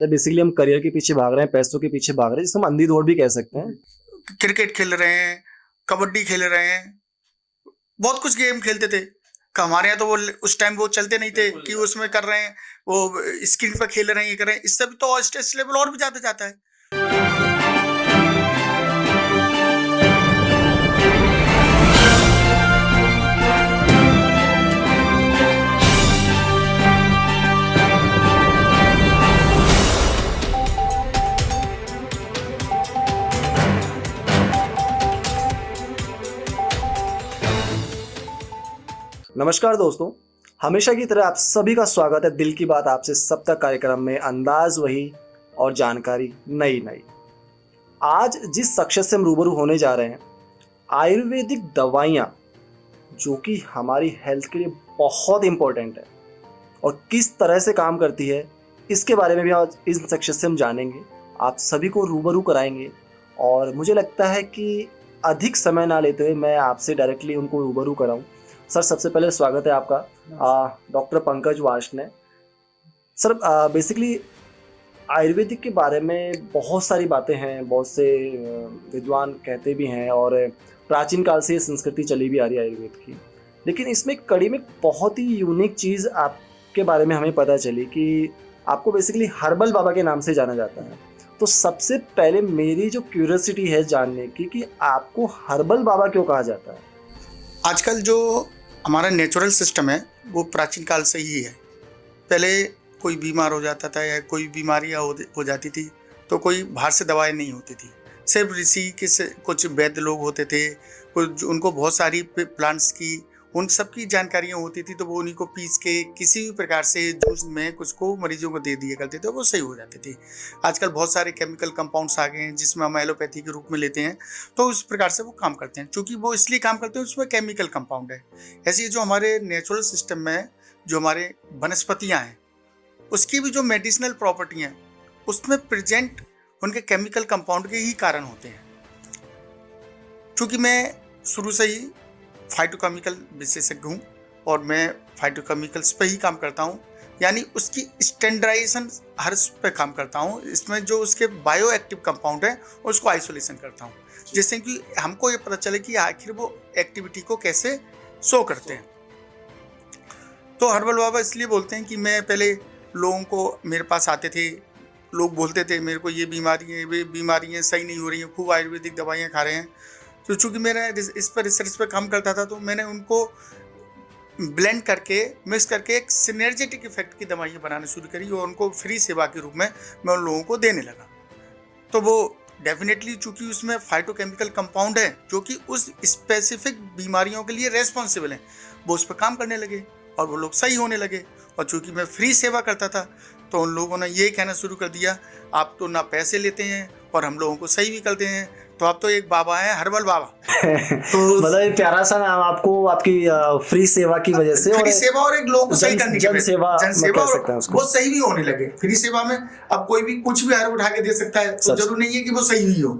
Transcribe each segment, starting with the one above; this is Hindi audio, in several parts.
बेसिकली हम करियर के पीछे भाग रहे हैं, पैसों के पीछे भाग रहे हैं, जिसे हम अंधी दौड़ भी कह सकते हैं। क्रिकेट खेल रहे हैं, कबड्डी खेल रहे हैं, बहुत कुछ गेम खेलते थे। हमारे यहाँ तो वो उस टाइम वो चलते नहीं थे कि उसमें कर रहे हैं, वो स्क्रीन पर खेल रहे हैं, ये कर रहे हैं। इससे भी तो स्ट्रेस लेवल और भी ज्यादा जाता है। नमस्कार दोस्तों, हमेशा की तरह आप सभी का स्वागत है दिल की बात आपसे सब तक कार्यक्रम में। अंदाज वही और जानकारी नई नई। आज जिस शख्सियत से हम रूबरू होने जा रहे हैं, आयुर्वेदिक दवाइयाँ जो कि हमारी हेल्थ के लिए बहुत इम्पोर्टेंट है और किस तरह से काम करती है, इसके बारे में भी आज इस शख्सियत से हम जानेंगे, आप सभी को रूबरू कराएंगे। और मुझे लगता है कि अधिक समय ना लेते हुए मैं आपसे डायरेक्टली उनको रूबरू कराऊं। सर, सबसे पहले स्वागत है आपका, doctor Pankaj Varshney. Sir, basically ayurvedic के बारे में बहुत सारी बातें हैं, बहुत से विद्वान कहते भी हैं और प्राचीन काल से ये संस्कृति चली भी आ रही है आयुर्वेद की। लेकिन इसमें कड़ी में बहुत ही यूनिक चीज़ आपके बारे में हमें पता चली कि आपको बेसिकली हर्बल बाबा के नाम से जाना जाता है। तो सबसे पहले मेरी जो क्यूरियोसिटी है जानने की कि आपको हर्बल बाबा क्यों कहा जाता है? आजकल जो हमारा नेचुरल सिस्टम है वो प्राचीन काल से ही है। पहले कोई बीमार हो जाता था या कोई बीमारियाँ हो जाती थी तो कोई बाहर से दवाएं नहीं होती थी, सिर्फ ऋषि के कुछ वैद्य लोग होते थे, कुछ उनको बहुत सारी प्लांट्स की उन सब की जानकारियाँ होती थी, तो वो उन्हीं को पीस के किसी भी प्रकार से जूस में कुछ को मरीजों को दे दिया करते थे, वो सही हो जाते थे। आजकल बहुत सारे केमिकल कंपाउंड्स आ गए हैं जिसमें हम एलोपैथी के रूप में लेते हैं, तो उस प्रकार से वो काम करते हैं। क्योंकि वो इसलिए काम करते हैं उसमें केमिकल कंपाउंड है। ऐसे जो हमारे नेचुरल सिस्टम में जो हमारे वनस्पतियाँ हैं उसकी भी जो मेडिसिनल प्रॉपर्टी हैं उसमें प्रेजेंट उनके केमिकल कंपाउंड के ही कारण होते हैं। क्योंकि मैं शुरू से ही फाइटोकेमिकल विशेषज्ञ हूँ और मैं फाइटोकेमिकल्स पे ही काम करता हूँ, यानी उसकी स्टैंडर्डाइजेशन हर पे काम करता हूँ। इसमें जो उसके बायो एक्टिव कंपाउंड है उसको आइसोलेशन करता हूँ, जिससे कि हमको ये पता चले कि आखिर वो एक्टिविटी को कैसे शो करते हैं। तो हर्बल बाबा इसलिए बोलते हैं कि मैं पहले लोगों को मेरे पास आते थे, लोग बोलते थे मेरे को ये बीमारी है, वे बीमारियाँ सही नहीं हो रही हैं, खूब आयुर्वेदिक दवाइयाँ खा रहे हैं। तो चूँकि मैंने इस पर रिसर्च पे काम करता था, तो मैंने उनको ब्लेंड करके मिक्स करके एक सिनर्जेटिक इफेक्ट की दवाइयाँ बनाना शुरू करी और उनको फ्री सेवा के रूप में मैं उन लोगों को देने लगा। तो वो डेफिनेटली चूँकि उसमें फाइटोकेमिकल कंपाउंड है जो कि उस स्पेसिफिक बीमारियों के लिए रेस्पॉन्सिबल हैं, वो उस पर काम करने लगे और वो लोग सही होने लगे। और चूँकि मैं फ्री सेवा करता था तो उन लोगों ने ये कहना शुरू कर दिया, आप तो ना पैसे लेते हैं और हम लोगों को सही भी करते हैं, तो आप तो एक बाबा है हर्बल बाबा। तो मतलब एक प्यारा सा नाम आपको आपकी फ्री सेवा की वजह से, फ्री सेवा और एक लोगों को सही करने की जन सेवा वो सही भी होने लगे। फ्री सेवा में अब कोई भी कुछ भी हर्ब उठा के दे सकता है, तो जरूर नहीं है कि वो सही भी हो,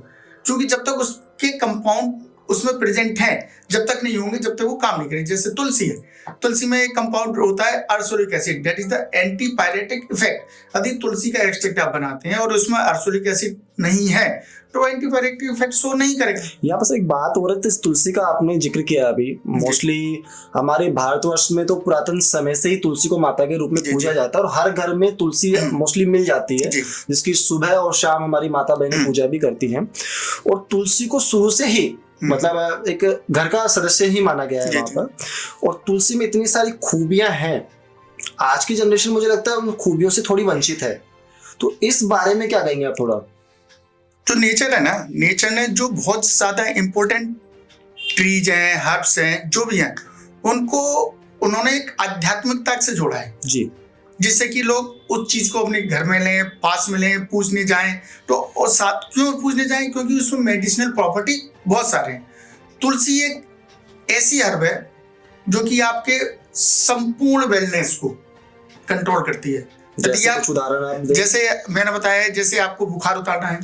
क्योंकि जब तक उसके कंपाउंड उसमें प्रेजेंट है जब तक नहीं होंगे, जब तक वो काम नहीं करेंगे। जैसे तुलसी है, तुलसी में एक कंपाउंड होता है ursolic acid, that is the antipyretic effect. यदि तुलसी का एक्सट्रैक्ट आप बनाते हैं और उसमें अर्सोलिक एसिड नहीं है तो एंटीपायरेटिक इफेक्ट शो नहीं करेगा। यहाँ पर एक बात हो रही थी, इस तुलसी का आपने जिक्र किया अभी। मोस्टली हमारे भारतवर्ष में तो पुरातन समय से ही तुलसी को माता के रूप में पूजा जाता है और हर घर में तुलसी मोस्टली मिल जाती है, जिसकी सुबह और शाम हमारी माता बहनें पूजा भी करती हैं। और तुलसी को शुरू से ही मतलब एक घर का सदस्य ही माना गया है वहां पर। और तुलसी में इतनी सारी खूबियां हैं, आज की जनरेशन मुझे लगता है उन खूबियों से थोड़ी वंचित है। तो इस बारे में क्या कहेंगे आप थोड़ा? जो नेचर है ना, नेचर ने जो बहुत ज्यादा इम्पोर्टेंट ट्रीज हैं, हर्ब्स हैं, जो भी हैं, उनको उन्होंने एक आध्यात्मिकता से जोड़ा है जी, जिससे कि लोग उस चीज को अपने घर में लें, पास में लें, पूजने जाएं। तो और साथ क्यों पूजने जाएं? क्योंकि उसमें मेडिसिनल प्रॉपर्टी बहुत सारे हैं। तुलसी एक ऐसी हर्ब है जो कि आपके संपूर्ण वेलनेस को कंट्रोल करती है। जैसे मैंने बताया, जैसे आपको बुखार उतारना है,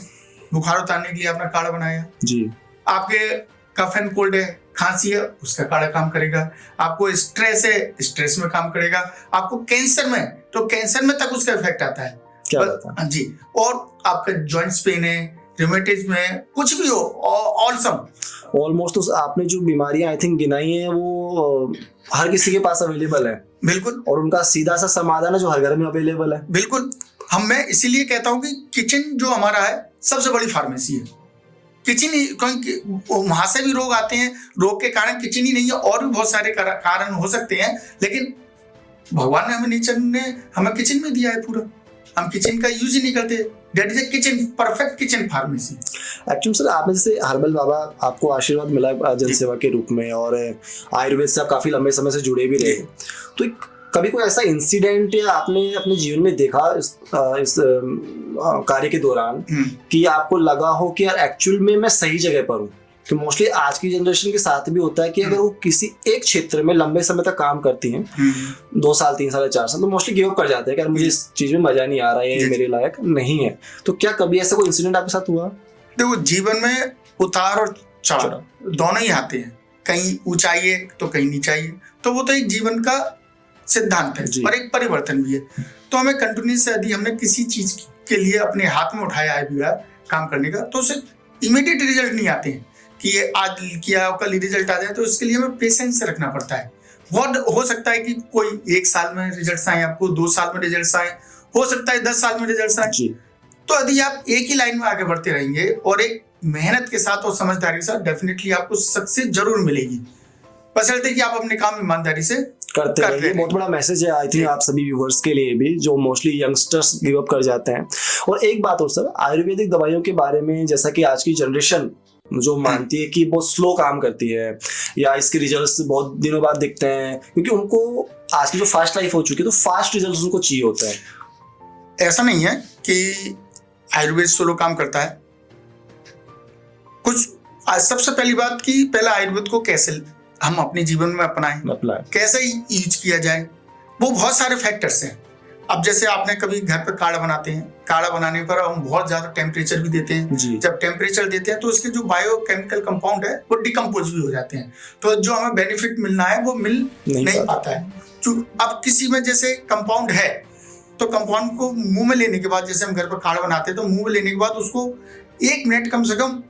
बुखार उतारने के लिए आपने काढ़ा बनाया जी। आपके कफ एंड कोल्ड है, खांसी है, उसका काढ़ा काम करेगा। आपको स्ट्रेस है, स्ट्रेस में काम करेगा। आपको कैंसर में, तो कैंसर में तक उसका इफेक्ट आता है। क्या बात है। हाँ जी, और आपका जॉइंट्स पेन है, रिमेटिज्म है, कुछ भी हो, ऑल सम ऑलमोस्ट तो आपने जो बीमारियां आई थिंक गिनाई हैं वो हर किसी के पास अवेलेबल है, बिल्कुल, और उनका सीधा सा समाधान है जो हर घर में अवेलेबल है। बिल्कुल। मैं इसीलिए कहता हूँ कि किचन जो हमारा है सबसे बड़ी फार्मेसी है। किचन ही, क्योंकि वहां से भी रोग आते हैं, रोग के कारण किचन ही नहीं है, और भी बहुत सारे कारण हो सकते हैं, लेकिन भगवान ने हमें, नेचर ने हमें किचन में दिया है पूरा, हम किचन का यूज ही नहीं करते। That is a kitchen, perfect kitchen pharmacy. Actually sir, आपने जैसे हर्बल बाबा, आपको आशीर्वाद मिला जनसेवा के रूप में, और आयुर्वेद से आप काफी लंबे समय से जुड़े भी रहे, तो कभी कोई ऐसा इंसिडेंट या आपने अपने जीवन में देखा इस कार्य के दौरान कि आपको लगा हो कि यार एक्चुअल में मैं सही जगह पर हूँ? कि मोस्टली आज की जनरेशन के साथ भी होता है कि अगर वो किसी एक क्षेत्र में लंबे समय तक काम करती हैं, 2 साल 3 साल 4 साल, तो मोस्टली गिव अप कर जाते हैं कि यार मुझे इस चीज में मजा नहीं आ रहा है, ये मेरे लायक नहीं है। तो क्या कभी ऐसा कोई इंसिडेंट आपके साथ हुआ? देखो, जीवन में उतार और चढ़ाव दोनों ही आते हैं, कहीं ऊंचाई है तो कहीं नीचाई है, तो वो तो एक जीवन का सिद्धांत है और एक परिवर्तन भी है। तो हमें कंटिन्यूस, यदि हमने किसी चीज के लिए अपने हाथ में उठाया है काम करने का, तो उसे इमीडिएट रिजल्ट नहीं आते हैं कि ये आज किया कल रिजल्ट आ जाए, तो इसके लिए हमें पेशेंस से रखना पड़ता है। बहुत हो सकता है कि कोई 1 साल में रिजल्ट आए, आपको 2 साल में रिजल्ट आए, हो सकता है 10 साल में रिजल्ट आए। तो यदि आप एक ही लाइन में आगे बढ़ते रहेंगे और एक मेहनत के साथ और समझदारी के साथ, डेफिनेटली आपको सक्सेस जरूर मिलेगी, बशर्ते कि आप अपने काम ईमानदारी से करते रहिए। बहुत बड़ा मैसेज है आई थिंक आप सभी व्यूअर्स के लिए भी, जो मोस्टली यंगस्टर्स गिव अप कर जाते हैं। और एक बात और सर, आयुर्वेदिक दवाइयों के बारे में, जैसा कि आज की जनरेशन जो मानती है कि बहुत स्लो काम करती है या इसके रिजल्ट्स बहुत दिनों बाद दिखते हैं, क्योंकि उनको आज की जो फास्ट लाइफ हो चुकी है, तो फास्ट रिजल्ट्स उनको चाहिए होते हैं। ऐसा नहीं है कि आयुर्वेद स्लो काम करता है। कुछ सबसे पहली बात कि पहले आयुर्वेद को कैसे हम अपने जीवन में अपनाएं, कैसे यूज किया जाए, वो बहुत सारे फैक्टर्स हैं। अब जैसे आपने कभी घर पर काढ़ा बनाते हैं, काढ़ा बनाने पर हम बहुत ज्यादा टेम्परेचर भी देते हैं। जब टेम्परेचर देते हैं तो उसके जो बायोकेमिकल कंपाउंड है वो डिकम्पोज भी हो जाते हैं, तो जो हमें बेनिफिट मिलना है वो मिल नहीं पाता है। अब किसी में जैसे कंपाउंड है, तो कंपाउंड को मुंह में लेने के बाद, जैसे हम घर पर काढ़ा बनाते हैं तो मुंह में लेने के बाद उसको 1 मिनट कम से कम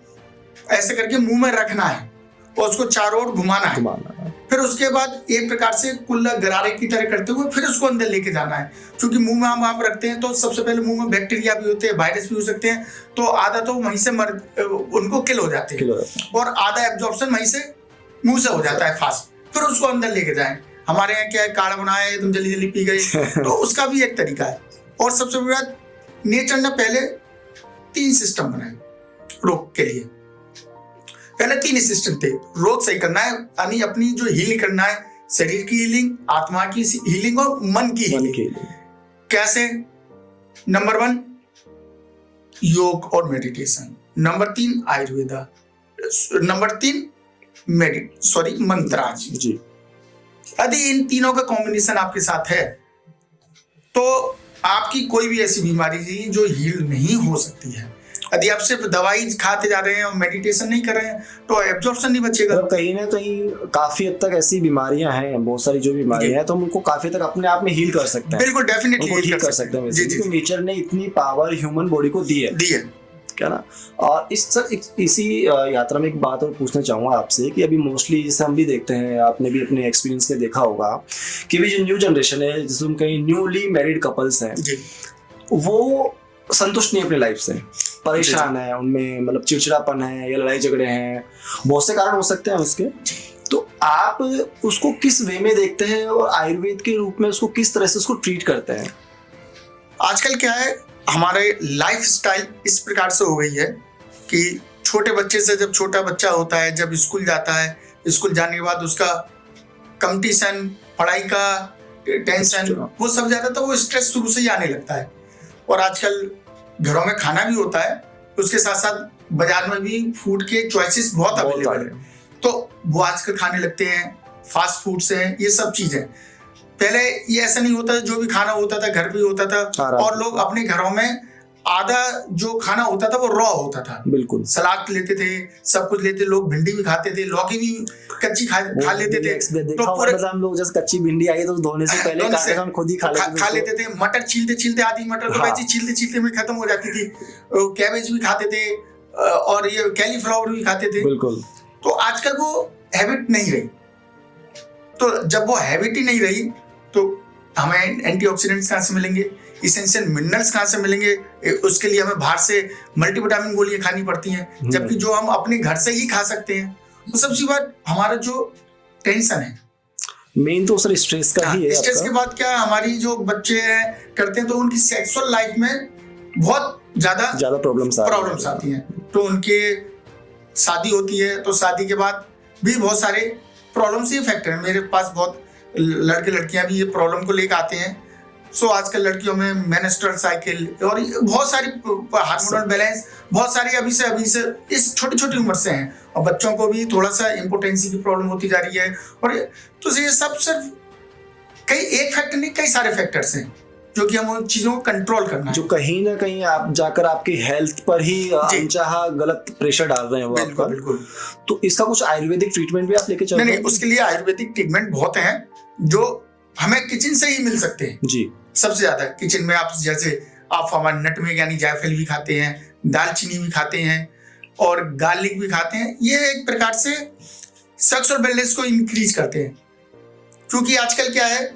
ऐसे करके मुंह में रखना है और उसको चारों ओर घुमाना है। फिर उसके बाद एक प्रकार से कुल्ला गरारे की तरह करते हुए फिर उसको अंदर लेके जाना है, क्योंकि मुंह में हम आप रखते हैं तो सबसे पहले मुंह में बैक्टीरिया भी होते हैं, वायरस भी हो सकते हैं, तो आधा तो वहीं से उनको किल हो जाते हैं और आधा एब्जॉर्प्शन वहीं से मुंह से हो जाता है फास्ट। फिर उसको अंदर लेके जाएं। हमारे यहाँ क्या है, काढ़ा बनाए तुम जल्दी जल्दी पी गए, तो उसका भी एक तरीका है। और सबसे बड़ी बात, नेचर ने पहले 3 सिस्टम बनाए रोग के लिए। पहले 3 सिस्टम थे। रोग सही करना है, यानी अपनी जो हीलिंग करना है, शरीर की हीलिंग, आत्मा की हीलिंग और मन की हीलिंग। कैसे? नंबर 1 योग और मेडिटेशन, नंबर 3 आयुर्वेदा, नंबर 3 मंत्राज। यदि इन तीनों का कॉम्बिनेशन आपके साथ है तो आपकी कोई भी ऐसी बीमारी नहीं जो हील नहीं हो सकती है। यदि आप सिर्फ दवाई खाते जा रहे हैं और मेडिटेशन नहीं कर रहे हैं तो एब्जॉर्प्शन नहीं बचेगा। तो कहीं ना कहीं काफी हद तक ऐसी बीमारियां हैं, बहुत सारी जो बीमारियां हैं, तो हम उनको काफी तक अपने आप में हील कर सकते हैं। बिल्कुल, डेफिनेटली हील कर सकते हैं। जी, नेचर ने इतनी पावर ह्यूमन बॉडी को दी है क्या ना। और इसी यात्रा में एक बात और पूछना चाहूँगा आपसे कि अभी मोस्टली जैसे हम भी देखते हैं, आपने भी अपने एक्सपीरियंस में देखा होगा कि अभी जो न्यू जनरेशन है, जिसमें कई न्यूली मैरिड कपल्स हैं, वो संतुष्ट नहीं अपने लाइफ से, परेशान है, उनमें मतलब चिड़चिड़ापन है या लड़ाई झगड़े हैं, बहुत से कारण हो सकते हैं उसके। तो आप उसको किस वे में देखते हैं और आयुर्वेद के रूप में उसको किस तरह से उसको ट्रीट करते हैं? आजकल क्या है, हमारे लाइफ स्टाइल इस प्रकार से हो गई है कि छोटे बच्चे से, जब छोटा बच्चा होता है, जब स्कूल जाता है, स्कूल जाने के बाद उसका कंपटीशन, पढ़ाई का टेंशन, वो सब ज्यादा, तो वो स्ट्रेस शुरू से ही आने लगता है। और आजकल घरों में खाना भी होता है, उसके साथ साथ बाजार में भी फूड के चॉइसेस बहुत अवेलेबल है, तो वो आजकल खाने लगते हैं, फास्ट फूड से, ये सब चीजें। पहले ये ऐसा नहीं होता, जो भी खाना होता था घर पे होता था और लोग अपने घरों में आधा जो खाना होता था वो रॉ होता था। बिल्कुल सलाद लेते थे, सब कुछ लेते, लोग भिंडी भी खाते थे, लौकी भी कच्ची खा लेते थे। तो पूरे हम लोग जैसे कच्ची भिंडी आई तो धोने से पहले हम खुद ही खा लेते थे। मटर छीलते छीलते आधी मटर तो वैसे छीलते छीलते में खत्म हो जाती थी। कैबेज भी खाते थे और ये कैलीफ्लावर भी खाते थे। बिल्कुल। तो आजकल वो हैबिट नहीं रही। तो जब वो हैबिट ही नहीं रही तो हमें एंटीऑक्सीडेंट्स कहाँ से मिलेंगे, इसेंशियल मिनरल्स कहाँ से मिलेंगे? उसके लिए हमें बाहर से मल्टीविटामिन गोलियां खानी पड़ती हैं, जबकि जो हम अपने घर से ही खा सकते हैं। तो सबसे बात हमारा जो टेंशन है, मेन तो सर स्ट्रेस का ही है। स्ट्रेस के बाद क्या हमारी जो बच्चे करते हैं तो उनकी सेक्सुअल लाइफ में बहुत ज्यादा प्रॉब्लम्स आती हैं। तो उनके शादी होती है तो शादी के बाद भी बहुत सारे प्रॉब्लम्स ही फैक्टर हैं। मेरे पास बहुत लड़के लड़कियां भी ये प्रॉब्लम को लेकर आते हैं। सो आजकल लड़कियों में मेंस्ट्रुअल साइकिल और बहुत सारी हार्मोनल बैलेंस, बहुत सारी अभी से इस छोटी छोटी उम्र से हैं। और बच्चों को भी थोड़ा सा इम्पोर्टेंसी की प्रॉब्लम होती जा रही है। और तो ये सब सिर्फ एक फैक्टर नहीं, कई सारे फैक्टर्स हैं जो कि हम उन चीजों को कंट्रोल करना है, जो कहीं ना कहीं आप जाकर आपकी हेल्थ पर ही अनचाहा गलत प्रेशर डाल रहे हैं वो आपका। बिल्कुल। तो इसका कुछ आयुर्वेदिक ट्रीटमेंट भी आप लेके चल रहे हैं? नहीं, उसके लिए आयुर्वेदिक ट्रीटमेंट बहुत हैं जो हमें किचन से ही मिल सकते हैं जी। सबसे ज्यादा किचन में आप जैसे आप हमारे नटमेग यानी जायफल भी खाते हैं, दालचीनी भी खाते हैं और गार्लिक भी खाते हैं। ये एक प्रकार से सेक्सुअल बैलेंस को इंक्रीज करते हैं। क्योंकि आजकल क्या है,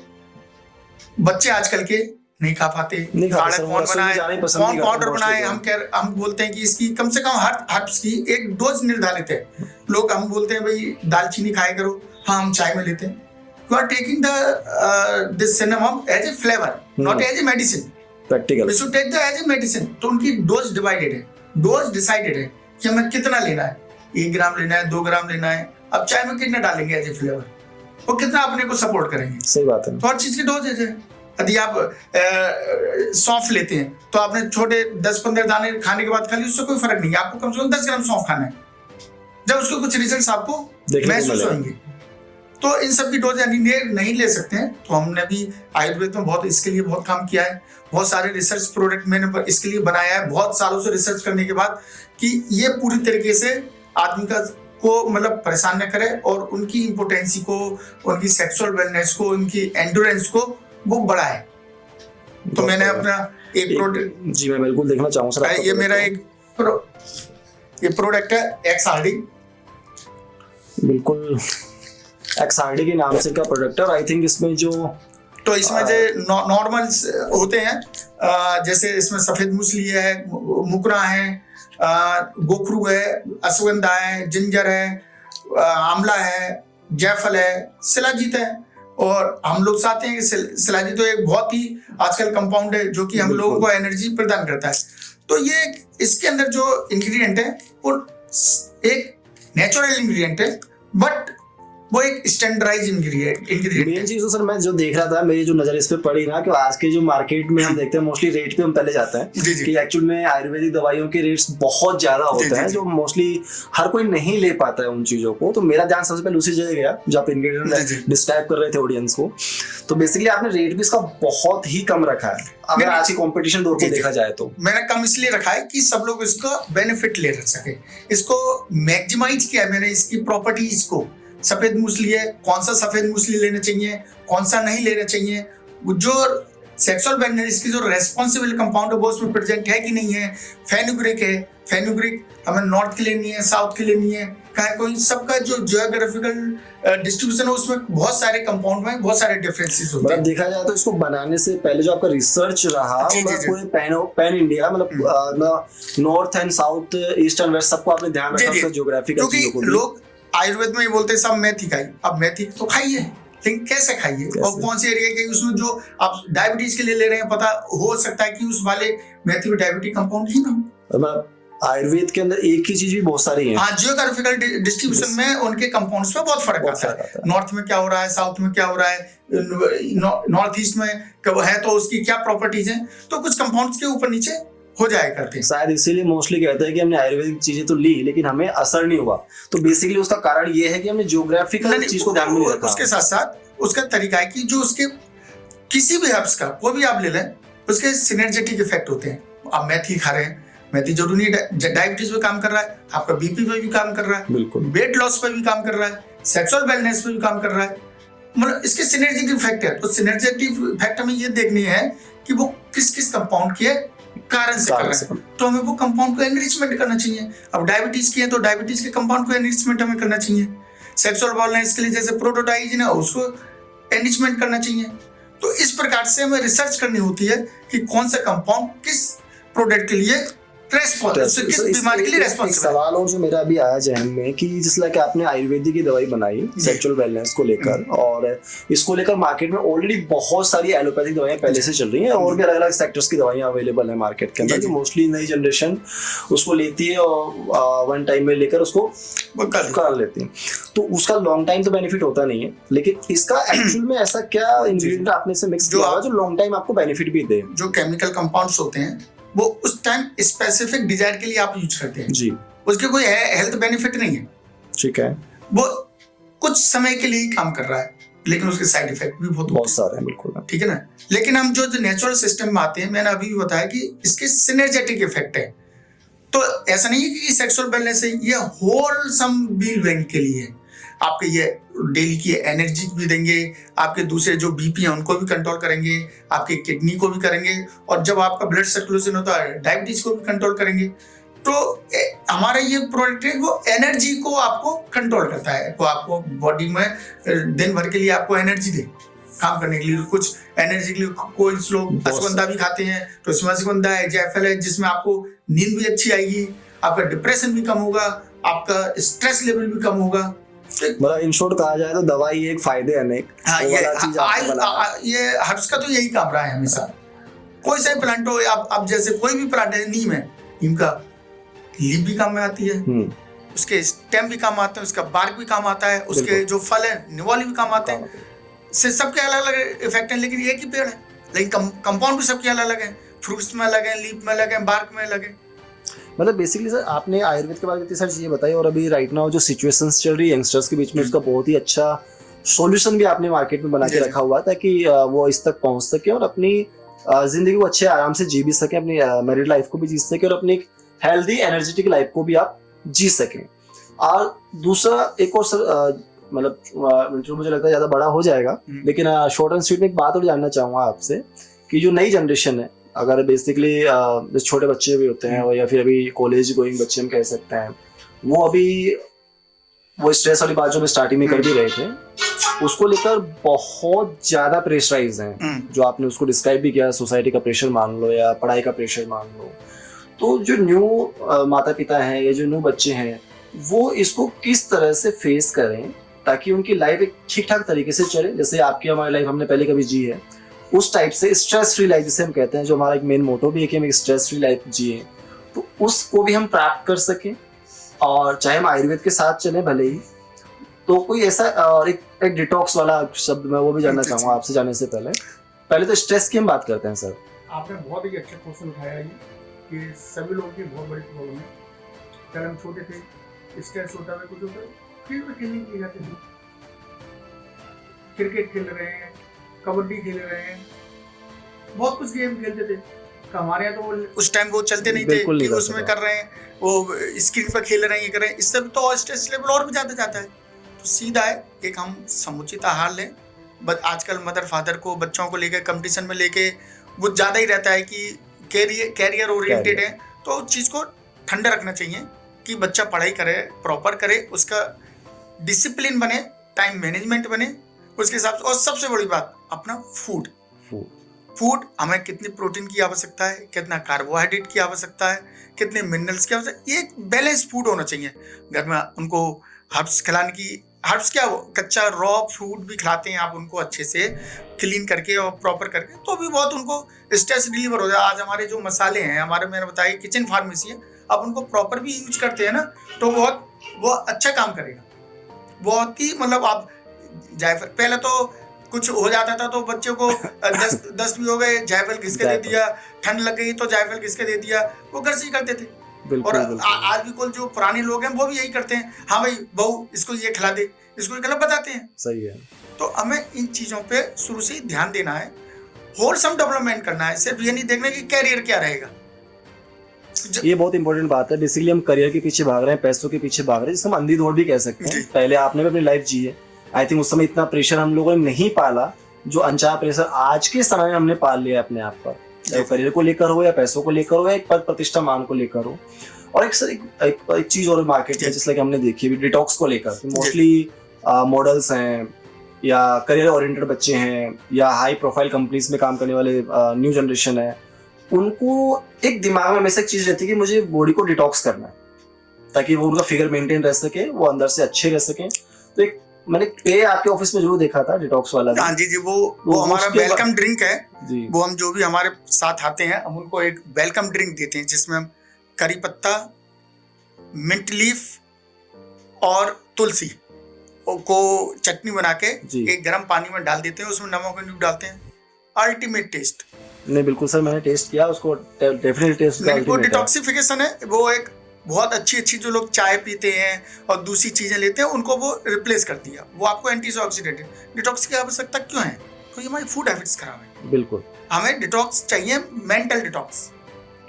बच्चे आजकल के नहीं खा पाते, कौन पाउडर बनाए। हम बोलते हैं कि इसकी कम से कम हर हर्ब्स की एक डोज निर्धारित है। लोग हम बोलते हैं भाई दालचीनी खाया करो, हाँ हम चाय में लेते हैं। You are taking this cinnamon as a flavor, not as a medicine. Practical. We should take the as a medicine. तो उनकी डोज डिवाइडेड है, डोज डिसाइडेड है कि हमें कितना लेना है। 1 ग्राम लेना है, 2 ग्राम लेना है। अब चाय में कितना डालेंगे एज ए फ्लेवर, वो कितना अपने को सपोर्ट करेंगे। सही बात है। तो हर चीज की डोज है। यदि आप सौंफ लेते हैं तो आपने छोटे 10-15 दाने खाने के बाद खा ली, उससे कोई फर्क नहीं है। आपको कम से कम 10 ग्राम सौंफ खाना है, जब उसके कुछ रिजल्ट आपको महसूस होंगे। तो इन सब की डोज नहीं ले सकते हैं। तो हमने भी आयुर्वेद में बहुत इसके लिए बहुत काम किया है। बहुत सारे रिसर्च प्रोडक्ट मैंने इसके लिए बनाया है, बहुत सालों से रिसर्च करने के बाद, कि ये पूरी तरीके से आदमी को मतलब परेशान न करे और उनकी इम्पोर्टेंसी को, उनकी सेक्सुअल वेलनेस को, उनकी एंड्योरेंस को वो बढ़ाए। तो मैंने अपना एक प्रोडक्ट, जी मैं बिल्कुल देखना चाहूंगा सर। ये मेरा एक प्रोडक्ट है XRD। बिल्कुल, XRD के नाम से का प्रोडक्ट है। और आई थिंक इसमें जो नॉर्मल होते हैं, जैसे इसमें सफेद मूसली है, मुकरा है, गोखरू है, अश्वगंधा है, जिंजर है, आंवला है, जायफल है, शिलाजीत है। और हम लोग चाहते हैं कि शिलाजीत तो एक बहुत ही आजकल कंपाउंड है जो कि हम लोगों को एनर्जी प्रदान करता है। तो ये इसके अंदर जो इंग्रेडिएंट है वो एक नेचुरल इंग्रेडिएंट है, बट वो एक स्टैंडर्डाइज इंग्रेडिएंट। मेन चीज तो सर मैं जो देख रहा था, मेरी जो नजर इस पे पड़ी ना, कि आज के जो मार्केट में हम देखते हैं मोस्टली रेट पे हम पहले जाते हैं कि एक्चुअल में आयुर्वेदिक दवाइयों के रेट्स बहुत ज्यादा होते हैं, जो मोस्टली हर कोई नहीं ले पाता है उन चीजों को। तो मेरा ध्यान सबसे पहले उसी जगह गया जब आप इंग्रेडिएंट डिस्क्राइब कर रहे थे ऑडियंस को। तो बेसिकली आपने रेट भी इसका बहुत ही कम रखा है, अगर आज की कंपटीशन दौर को देखा जाए तो। मैंने कम इसलिए रखा है कि सब लोग इसको बेनिफिट ले सके, इसको मैक्सिमाइज किया है मैंने, इसकी प्रॉपर्टीज को। सफेद मूसली है, कौन सा सफेद मूसली लेना चाहिए, कौन सा नहीं लेना चाहिए, जो सेक्सुअल वेलनेस की जो रेस्पॉन्सिबल कंपाउंड है वो उसमें प्रेजेंट है कि नहीं है। फेनुग्रिक है, फेनुग्रिक हमें नॉर्थ की लेनी है, साउथ की लेनी है, कहीं कोई सबका जो जियोग्राफिकल डिस्ट्रीब्यूशन है उसमें बहुत सारे कंपाउंड में बहुत सारे डिफरेंसेस होते हैं। देखा जाए तो इसको बनाने से पहले जो आपका रिसर्च रहा पूरे पैन इंडिया, मतलब north and south, east and west, सबको आपने ध्यान रखा उसका जियोग्राफिकल चीजों को। लोग आयुर्वेद में ये बोलते हैं सब मेथी खाइए। अब मेथी तो खाइए, लेकिन कैसे खाइए और कौन से एरिया के, उसमें जो आप डायबिटीज के लिए ले रहे हैं, पता हो सकता है कि उस वाले मेथी में डायबिटिक कंपाउंड ही ना हो। आयुर्वेद के अंदर एक ही चीज भी बहुत सारी है। हाँ, जियोग्राफिकल डिस्ट्रीब्यूशन में उनके कंपाउंड्स में बहुत फर्क आता है। नॉर्थ में क्या हो रहा है, साउथ में क्या हो रहा है, नॉर्थ ईस्ट में है तो उसकी क्या प्रॉपर्टीज है, तो कुछ कंपाउंड्स के ऊपर नीचे हो जाया करते हैं। शायद इसीलिए मोस्टली कहते हैं कि हमने आयुर्वेदिक चीजें तो ली लेकिन हमें असर नहीं हुआ। तो बेसिकली उसका कारण ये है कि हमने जियोग्राफिकल चीज को ध्यान में नहीं रखा। उसके साथ साथ उसका तरीका है कि जो उसके किसी भी हर्ब्स का कोई भी आप ले लें, उसके सिनर्जेटिक इफेक्ट होते हैं। आप मेथी खा रहे हैं, मेथी जरूरी नहीं डायबिटीज पे काम कर रहा है, आपका बीपी पे भी काम कर रहा है, बिल्कुल वेट लॉस पे भी काम कर रहा है, सेक्सुअल वेलनेस पे भी काम कर रहा है। मतलब इसके सिनर्जेटिक इफेक्ट है। तो सिनर्जेटिक इफेक्ट हमें ये देखनी है कि वो किस किस कंपाउंड के कारण से कर रहा है, तो हमें वो कंपाउंड को एनरिचमेंट करना चाहिए। अब डायबिटीज की है तो डायबिटीज के कंपाउंड को एनरिचमेंट हमें करना चाहिए। सेक्सुअल वेलनेस के लिए जैसे प्रोटोडाइजिन है उसको एनरिचमेंट करना चाहिए। तो इस प्रकार से हमें रिसर्च करनी होती है कि कौन सा कंपाउंड किस प्रोडक्ट के लिए किस बीमारी के लिए रेस्पॉन्सिबल। सवाल और जो मेरा अभी आया जहन में कि जिस तरह कि आपने आयुर्वेदिक की दवाई बनाई सेक्सुअल वेलनेस को लेकर, और इसको लेकर मार्केट में ऑलरेडी बहुत सारी एलोपैथिक दवाइयां पहले से चल रही हैं और भी अलग अलग सेक्टर्स की दवाइयां अवेलेबल है मार्केट के अंदर, मोस्टली नई जनरेशन उसको लेती है और वन टाइम में लेकर उसको कर लेती है। तो उसका लॉन्ग टाइम तो बेनिफिट होता नहीं है, लेकिन इसका एक्चुअल में ऐसा क्या इंग्रेडिएंट आपने से मिक्स किया हुआ जो लॉन्ग टाइम आपको बेनिफिट भी दे? जो केमिकल कंपाउंड्स होते हैं वो उस टाइम स्पेसिफिक डिजायर के लिए आप यूज करते हैं जी, उसके कोई हेल्थ बेनिफिट नहीं है, ठीक है, वो कुछ समय के लिए ही काम कर रहा है, लेकिन उसके साइड इफेक्ट भी बहुत सारे हैं, बिल्कुल, ठीक है ना। लेकिन हम जो नेचुरल सिस्टम में आते हैं, मैंने अभी भी बताया कि इसके सिनर्जेटिक इफेक्ट है। तो ऐसा नहीं है कि सेक्सुअल वेलनेस है, ये होलसम बीइंग के लिए है। आपके ये डेली की एनर्जी भी देंगे, आपके दूसरे जो बीपी है उनको भी कंट्रोल करेंगे, आपके किडनी को भी करेंगे, और जब आपका ब्लड सर्कुलेशन होता है डायबिटीज को भी कंट्रोल करेंगे। तो हमारा ये प्रोडक्ट है वो एनर्जी को आपको कंट्रोल करता है, वो आपको बॉडी में दिन भर के लिए आपको एनर्जी दे काम करने के लिए। कुछ एनर्जी के लिए कोई लोग अश्वगंधा भी खाते हैं, तो इसमें अश्वगंधा है, जायफल है, जिसमें आपको नींद भी अच्छी आएगी, आपका डिप्रेशन भी कम होगा, आपका स्ट्रेस लेवल भी कम होगा। मतलब इन शॉर्ट कहा जाए तो दवाई एक फायदे अनेक। हाँ, ये हर्ब्स का तो यही काम रहा है हमेशा। कोई सा प्लांट हो, आप जैसे कोई भी प्लांट है, नीम है, नीम का लीफ भी काम में आती है, उसके स्टेम भी काम आते हैं, उसका बार्क भी काम आता है, उसके जो फल है निवाली भी काम आते हैं। सबके अलग अलग इफेक्ट है, लेकिन एक ही पेड़ है, लेकिन कंपाउंड भी सबके अलग अलग है, फ्रूट्स में अलग है, लीफ में अलग है, बार्क में अलग है। मतलब बेसिकली सर आपने आयुर्वेद के बारे में इतनी सारी चीजें बताई, और अभी राइट नाउ जो सिचुएशंस चल रही है यंगस्टर्स के बीच में, उसका बहुत ही अच्छा सॉल्यूशन भी आपने मार्केट में बना के रखा हुआ ताकि वो इस तक पहुंच सके और अपनी जिंदगी को अच्छे आराम से जी भी सके, अपनी मैरिड लाइफ को भी जी सके और अपनी हेल्दी एनर्जेटिक लाइफ को भी आप जी सकें। और दूसरा एक और सर, मतलब मुझे लगता है ज्यादा बड़ा हो जाएगा, लेकिन शॉर्ट एंड स्वीट में एक बात और जानना चाहूंगा आपसे कि जो नई जनरेशन है, अगर बेसिकली जो छोटे बच्चे भी होते हैं या फिर अभी कॉलेज गोइंग बच्चे हम कह सकते हैं, वो अभी वो स्ट्रेस वाली बात जो मैं स्टार्टिंग में कर भी रहे थे, उसको लेकर बहुत ज्यादा प्रेशराइज हैं, जो आपने उसको डिस्क्राइब भी किया, सोसाइटी का प्रेशर मान लो या पढ़ाई का प्रेशर मान लो। तो जो न्यू माता पिता हैं या जो न्यू बच्चे हैं, वो इसको किस तरह से फेस करें ताकि उनकी लाइफ एक ठीक ठाक तरीके से चले, जैसे आपकी हमारी लाइफ हमने पहले कभी जी है, उस टाइप से स्ट्रेस फ्री लाइफ जिसे हम कहते हैं, जो हमारा एक मेन मोटो भी है कि हम एक स्ट्रेस फ्री लाइफ जिए, तो उसको भी हम प्राप्त कर सकें, और चाहे हम आयुर्वेद के साथ चलें भले ही। तो कोई ऐसा और एक डिटॉक्स वाला शब्द मैं वो भी जानना चाहूँगा आपसे जाने से पहले तो स्ट्रेस की हम बात करते हैं सर। आपने बहुत ही अच्छा क्वेश्चन उठाया है कि सभी लोगों की बहुत बड़ी प्रॉब्लम है। जब हम छोटे थे स्ट्रेस होता है, कुछ होता है, फील्ड में खेलने के लिए जाते थे, क्रिकेट खेल रहे हैं, कबड्डी खेल रहे हैं, बहुत कुछ गेम खेलते थे। हमारे यहाँ तो उस टाइम वो चलते नहीं थे कि उसमें कर रहे हैं, वो स्क्रीन पर खेल रहे हैं, ये कर रहे हैं, इससे तो स्ट्रेस लेवल और भी ज़्यादा जाता है। तो सीधा है एक हम समुचित आहार लें। आजकल मदर फादर को बच्चों को लेकर कंपटीशन में लेके वो ज़्यादा ही रहता है कि कैरियर ओरिएंटेड है, तो उस चीज़ को ठंडा रखना चाहिए कि बच्चा पढ़ाई करे, प्रॉपर करे, उसका डिसिप्लिन बने, टाइम मैनेजमेंट बने उसके हिसाब से। और सबसे बड़ी बात अपना फूड हमें कितनी प्रोटीन की आवश्यकता है, कितना कार्बोहाइड्रेट की आवश्यकता है, कितने मिनरल्स की आवश्यकता है, एक बैलेंस फूड होना चाहिए। घर में उनको हर्ब्स खिलाने की, हर्ब्स क्या, कच्चा रॉ फ्रूट भी खिलाते हैं आप उनको अच्छे से क्लीन करके और प्रॉपर करके, तो भी बहुत उनको स्ट्रेस डिलीवर हो जाए। आज हमारे जो मसाले हैं, हमारे मैंने बताया किचन फार्मेसी है, आप उनको प्रॉपर भी यूज करते हैं ना, तो वो अच्छा काम करेगा बहुत ही। मतलब आप जायफल, पहले तो कुछ हो जाता था तो बच्चों को दस्त भी हो गए, जायफल घिस के दे दिया, ठंड लग गई तो जायफल घिस के दे दिया, वो घर से ही करते थे। और आज भी कुल जो पुराने लोग हैं वो भी यही करते हैं, हाँ भाई बहू इसको ये खिला दे, इसको गलत बताते हैं। सही है। तो हमें इन चीजों पे शुरू से ही ध्यान देना है, होलसम डेवलपमेंट करना है। सिर्फ ये नहीं देखना कि कैरियर क्या रहेगा, ये बहुत इंपॉर्टेंट बात है। बेसिकली हम करियर के पीछे भाग रहे हैं, पैसों के पीछे भाग रहे हैं, जिसे हम अंधी दौड़ भी कह सकते हैं। पहले आपने भी अपनी लाइफ जी है, आई थिंक उस समय इतना प्रेशर हम लोगों ने नहीं पाला जो अनचाहा प्रेशर आज के समय में हमने पाल लिया अपने आप पर, चाहे करियर को लेकर हो या पैसों को लेकर हो या एक पद प्रतिष्ठा मान को लेकर हो। और एक चीज और मार्केट में जिससे हमने देखी डिटॉक्स को लेकर, मोस्टली मॉडल्स हैं या करियर ओरिएंटेड बच्चे हैं या हाई प्रोफाइल कंपनीज में काम करने वाले न्यू जनरेशन है, उनको एक दिमाग में हमेशा एक चीज रहती है कि मुझे बॉडी को डिटॉक्स करना है ताकि वो उनका फिगर मेंटेन रह सके, वो अंदर से अच्छे रह सके। तो एक मैंने पे आपके ऑफिस में जरूर देखा था डिटॉक्स वाला। हाँ जी वो हमारा वेलकम ड्रिंक है जी। वो हम जो भी हमारे साथ आते हैं हम उनको एक वेलकम ड्रिंक देते हैं जिसमें हम करी पत्ता, मिंट लीफ और तुलसी को चटनी बना के एक गर्म पानी में डाल देते हैं, उसमें नमक नींबू डालते हैं। Ultimate taste. नहीं बिल्कुल सर, मैंने टेस्ट किया उसको, डेफिनेटली टेस्ट का वो डिटॉक्सिफिकेशन है। वो एक बहुत अच्छी जो लोग चाय पीते हैं और दूसरी चीजें लेते हैं उनको वो रिप्लेस कर दिया। वो आपको एंटीऑक्सीडेंट डिटॉक्स की आवश्यकता क्यों है? क्योंकि हमारी फूड हैबिट्स खराब है। बिल्कुल हमें डिटॉक्स चाहिए, मेंटल डिटॉक्स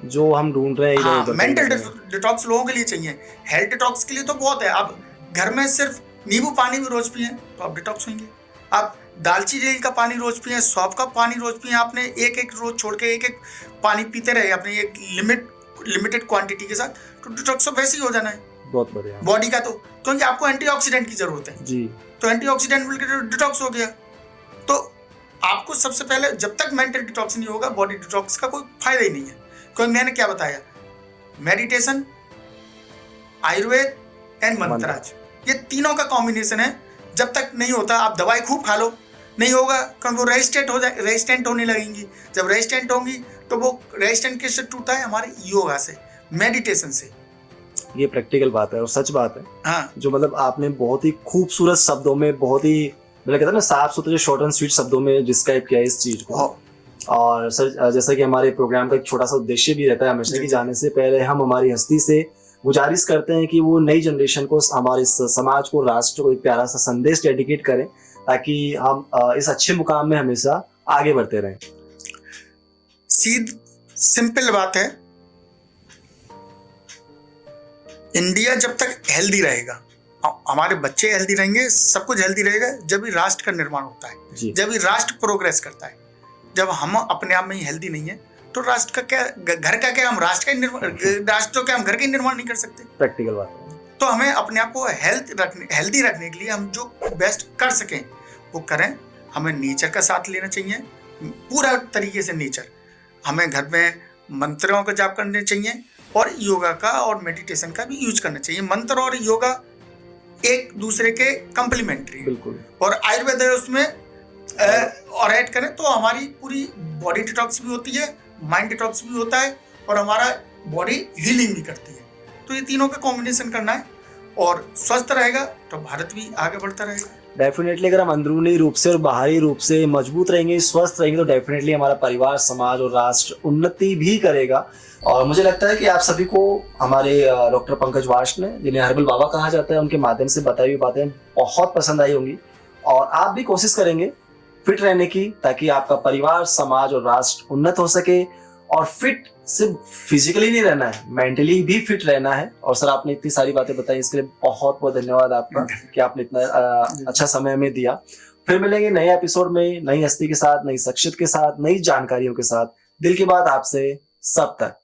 जो हम ढूंढ रहे हैं। हाँ, मेंटल डिटॉक्स लोगों के लिए चाहिए। हेल्थ डिटॉक्स के लिए तो बहुत है। आप घर में सिर्फ नींबू पानी भी रोज पिए तो आप डिटॉक्स होंगे। आप दालचीनी का पानी रोज पिए, सौंफ का पानी रोज पिए, आपने एक रोज छोड़ के एक पानी पीते रहे अपने एक लिमिटेड क्वांटिटी के साथ, तो डिटॉक्स तो वैसे ही हो जाना है। बहुत बढ़िया बॉडी का तो, क्योंकि आपको एंटीऑक्सीडेंट की जरूरत है जी। तो एंटीऑक्सीडेंट मिलकर डिटॉक्स हो गया। तो आपको सबसे पहले जब तक मेंटल डिटॉक्स नहीं होगा बॉडी डिटॉक्स का कोई फायदा ही नहीं है। क्योंकि मैंने क्या बताया, मेडिटेशन, आयुर्वेद एंड मंत्राज, ये तीनों का कॉम्बिनेशन है। जब तक नहीं होता आप दवाई खूब खा लो, नहीं होगा क्योंकि वो रेजिस्टेंट होने लगेंगी। जब रेजिस्टेंट होंगी तो वो रेजिस्टेंट किससे टूटा है? हमारे योगा से, मेडिटेशन से। ये प्रैक्टिकल बात है और सच बात है। हाँ। जो मतलब आपने बहुत ही खूबसूरत शब्दों में, बहुत ही मतलब कहते हैं ना साफ सुथरे शॉर्ट एंड स्वीट शब्दों में डिस्क्राइब किया इस चीज को। और सर जैसा कि हमारे प्रोग्राम का एक छोटा सा उद्देश्य भी रहता है हमेशा कि जाने से पहले हम हमारी हस्ती से गुजारिश करते हैं कि वो नई जनरेशन को, हमारे समाज को, राष्ट्र को एक प्यारा सा संदेश डेडिकेट करें ताकि हम इस अच्छे मुकाम में हमेशा आगे बढ़ते रहें। सिंपल बात है, इंडिया जब तक हेल्दी रहेगा, हमारे बच्चे हेल्दी रहेंगे, सब कुछ हेल्दी रहेगा, जब भी राष्ट्र का निर्माण होता है, जब भी राष्ट्र प्रोग्रेस करता है। जब हम अपने आप में ही हेल्दी नहीं है तो राष्ट्र का क्या, घर का क्या, हम राष्ट्र का निर्माण, राष्ट्र तो क्या हम घर का निर्माण नहीं कर सकते? प्रैक्टिकल बात है। तो हमें अपने आप को हेल्दी रखने के लिए हम जो बेस्ट कर सकें वो करें। हमें नेचर का साथ लेना चाहिए पूरा तरीके से। नेचर, हमें घर में मंत्रों का जाप करने चाहिए और योगा का और मेडिटेशन का भी यूज करना चाहिए। मंत्र और योगा एक दूसरे के कंप्लीमेंट्री। बिल्कुल। और आयुर्वेद उसमें और ऐड करें तो हमारी पूरी बॉडी डिटॉक्स भी होती है, माइंड डिटॉक्स भी होता है और हमारा बॉडी हीलिंग भी करती है। तो ये तीनों का कॉम्बिनेशन करना है और स्वस्थ रहेगा तो भारत भी आगे बढ़ता रहेगा। डेफिनेटली अगर हम अंदरूनी रूप से और बाहरी रूप से मजबूत रहेंगे, स्वस्थ रहेंगे तो डेफिनेटली हमारा परिवार, समाज और राष्ट्र उन्नति भी करेगा। और मुझे लगता है कि आप सभी को हमारे डॉक्टर पंकज वार्ष्ट ने, जिन्हें हर्बल बाबा कहा जाता है, उनके माध्यम से बताई हुई बातें बहुत पसंद आई होंगी और आप भी कोशिश करेंगे फिट रहने की ताकि आपका परिवार, समाज और राष्ट्र उन्नत हो सके। और फिट सिर्फ फिजिकली नहीं रहना है, मेंटली भी फिट रहना है। और सर आपने इतनी सारी बातें बताई, इसके लिए बहुत बहुत धन्यवाद आपका कि आपने इतना अच्छा समय हमें दिया। फिर मिलेंगे नए एपिसोड में, नई हस्ती के साथ, नई शख्सियत के साथ, नई जानकारियों के साथ। दिल की बात आपसे सब तक।